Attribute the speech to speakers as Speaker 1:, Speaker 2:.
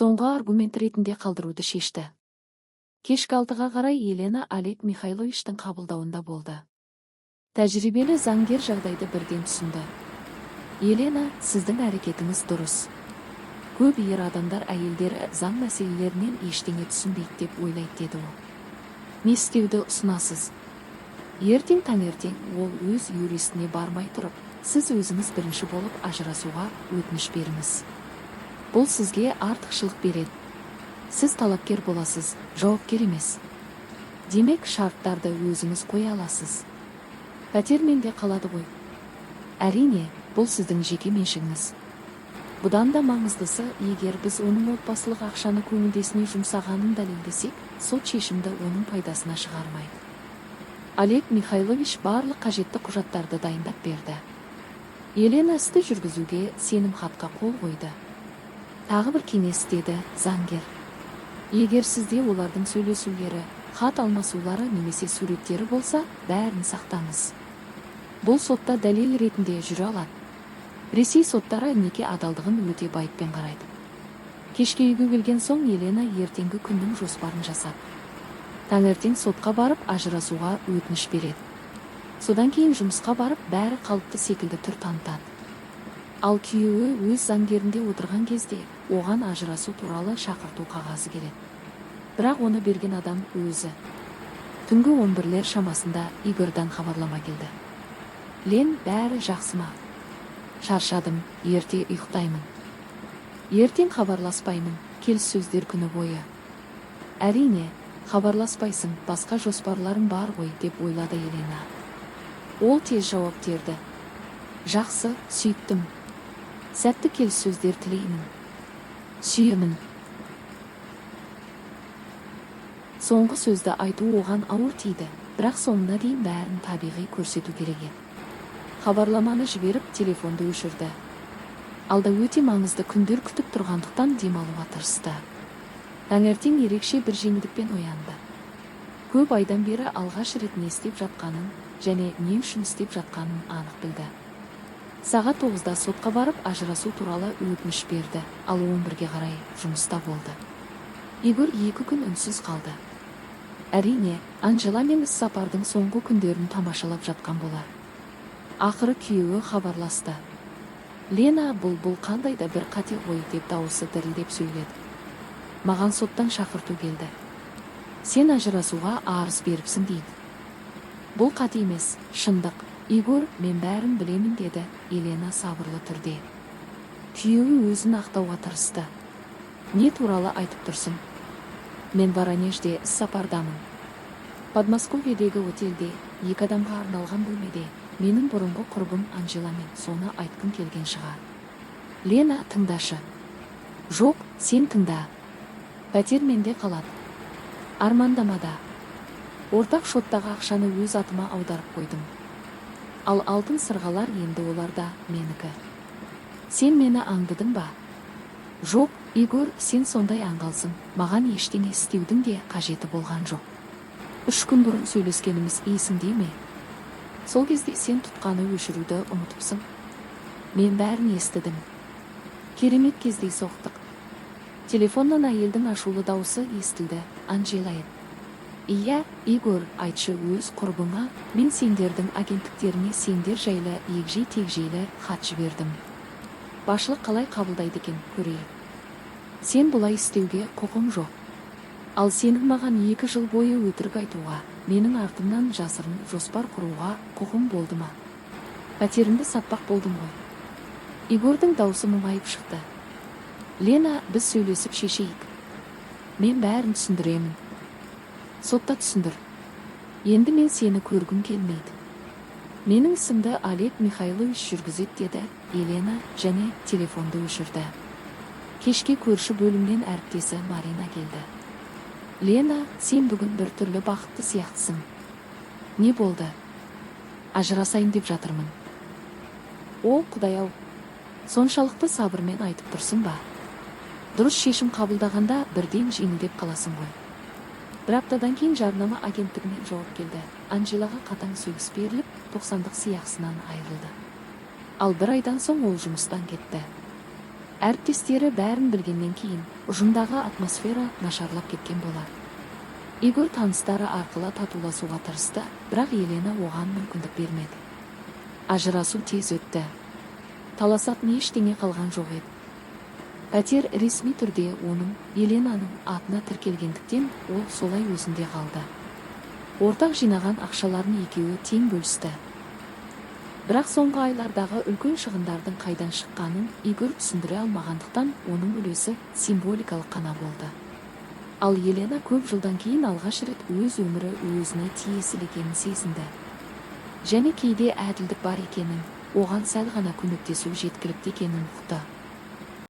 Speaker 1: соңғы аргумент ретінде қалдыруды шешті. Кешкі 6-ға қарай Елена Олег Михайловичтің қабылдауында болды. Тәжірибелі заңгер жағдайды бірден түсінді. Елена, сіздің әрекетіңіз дұрыс. Көп ер адамдар әйелдері заң мәселелерінен ештеңе түсінбейді деп ойлайды деді ол. Не істеуді ұсынасыз? Ертең таңертең ол өз юристіне бармай тұрып, сіз өзіңіз бірінші болып ажырасуға өтініш беріңіз. Бұл сізге артықшылық береді. Сіз талапкер боласыз, жауапкер емес. Демек, шарттарды өзіңіз қоя аласыз. Пәтер менде қалады ғой. Әрине, бұл сіздің жеке меншігіңіз. Бұдан да маңыздысы, егер біз оның отбасылық ақшаны көңілдесіне жұмсағанын дәлелдесек, сот шешімді оның пайдасына шығармайды. Олег Михайлович барлық қажетті құжаттарды дайындап берді. Елена істі жүргізуге сенім хатқа қол қойды. Тағы бір кеңес деді заңгер. Егер сізде олардың сөйлесулері, хат алмасулары немесе суреттері болса, бәрін сақтаңыз. Бұл сотта дәлел ретінде жүре алады. Ресей соттары неке адалдығын өте байыппен қарайды. Кешке үйге келген соң Елена ертеңгі күннің жоспарын жасады. Таңертең сотқа барып ажырасуға өтініш береді. Содан кейін жұмысқа барып бәрі қалыпты секілді түр танытады. Ал күйеуі өз заңгерінде отырған кезде оған ажырасу туралы шақырту қағазы келеді. Бірақ оны берген адам өзі. Түнгі 11-лер шамасында Игорьдан хабарлама келді. Лен, бәрі жақсы ма? Шаршадым, ерте ұйықтаймын. Ертең хабарласпаймын, келіссөздер күні бойы. Әрине, хабарласпайсың, басқа жоспарларың бар ғой, деп ойлады Елена. Ол тез жауап берді. Жақсы, сүйттім. Сәтті келіссөздер тілеймін. Сүйемін. Соңғы сөзді айту оған ауыр тиді, бірақ соңына дейін бәрін табиғи көрсету керек еді. Хабарламаны жіберіп, телефонды өшірді. Алда өте маңызды күндер күтіп тұрғандықтан демалуға тырысты. Таңертең ерекше бір жеңілдікпен оянды. Көп айдан бері алғаш рет не істеп жатқанын және не үшін істеп жатқанын анық білді. Сағат 9-да сотқа барып ажырасу туралы өтініш берді, ал 11-ге қарай жұмыста болды. Игорь 2 күн үнсіз қалды. Әрине, Анжела мен іс-сапардың соңғы күндерін тамашалап жатқан болар. Ақыры күйеуі хабарласты. Лена, бұл қандай да бір қате ғой, деп дауысы дірілдеп сөйледі. Маған соттан шақырту келді. Сен ажырасуға арыз беріпсің дейді. Бұл қате емес, шындық. Игорь, мен бәрін білемін, деді Елена сабырлы түрде. Күйеуі өзін ақтауға тырысты. Не туралы айтып тұрсың? Мен Воронежде іс-сапардамын. Подмосковьедегі отельде 2 адамға арналған бөлмеде менің бұрынғы құрбым Анжеламен соны айтқым келген шығар. Лена, тыңдашы. Жоқ, сен тыңда. Пәтер менде қалады. Армандамада. Ортақ шоттағы ақшаны өз атыма аударып қойдым. Ал алтын сырғалар енді оларда менікі. Сен мені аңдыдың ба? Жоқ, Игорь, сен сондай аңғалсың. Маған ештеңе істеудің де қажеті болған жоқ. 3 күн бұрын сөйлескеніміз есіңде ме? Сол кезде сен тұтқаны өшіруді ұмытыпсың. Мен бәрін естідім. Керемет кездей соқтық. Телефоннан әйелдің ашулы дауысы естілді. Анжела еді. Иә, Игорь, айтшы өз құрбыңа, мен сендердің агенттіктеріне сендер жайлы егжей-тегжейлі хат жібердім. Басшылық қалай қабылдайды екен, көрейік. Сен бұлай істеуге құқың жоқ. Ал сенің маған 2 жыл бойы өтірік айтуға, менің артымнан жасырын жоспар құруға құқың болды ма? Пәтерімді сатпақ болдым ғой. Игорьдің даусы мұңайып шықты. Лена, біз сөйлесіп шешейік. Мен бәрін түсіндіремін. Сотта түсіндір. Енді мен сені көргім келмейді. Менің ісімді Олег Михайлович жүргізеді, деді Елена және телефонды өшірді. Кешке көрші бөлімнен әріптесі Марина келді. Лена, сен бүгін бір түрлі бақытты сияқтысың. Не болды? Ажырасайын деп жатырмын. О, Құдай-ау, соншалықты сабырмен айтып тұрсың ба? Дұрыс шешім қабылдағанда бірден жеңілдеп қаласың ғой. Бір аптадан кейін жарнама агенттігінен жауап келді. Анжелаға қатаң сөгіс беріліп, 90-дық сыйақысынан айырылды. Ал 1 айдан соң ол жұмыстан кетті. Әріптестері бәрін білгеннен кейін ұжымдағы атмосфера нашарлап кеткен болар. Игорь таныстары арқылы татуласуға тырысты, бірақ Елена оған мүмкіндік бермеді. Ажырасу тез өтті. Таласатын ештеңе қалған жоқ еді. Пәтер ресми түрде оның, Еленаның атына тіркелгендіктен ол солай өзінде қалды. Ортақ жинаған ақшаларын екеуі тең бөлісті. Бірақ соңғы айлардағы үлкен шығындардың қайдан шыққанын Игорь түсіндіре алмағандықтан оның үлесі символикалық қана болды. Ал Елена көп жылдан кейін алғаш рет өз өмірі өзіне тиесілі екенін сезінді. Және кейде әділдік бар екенін, оған сәл ғана көмектесу жеткілікті екенін ұқты.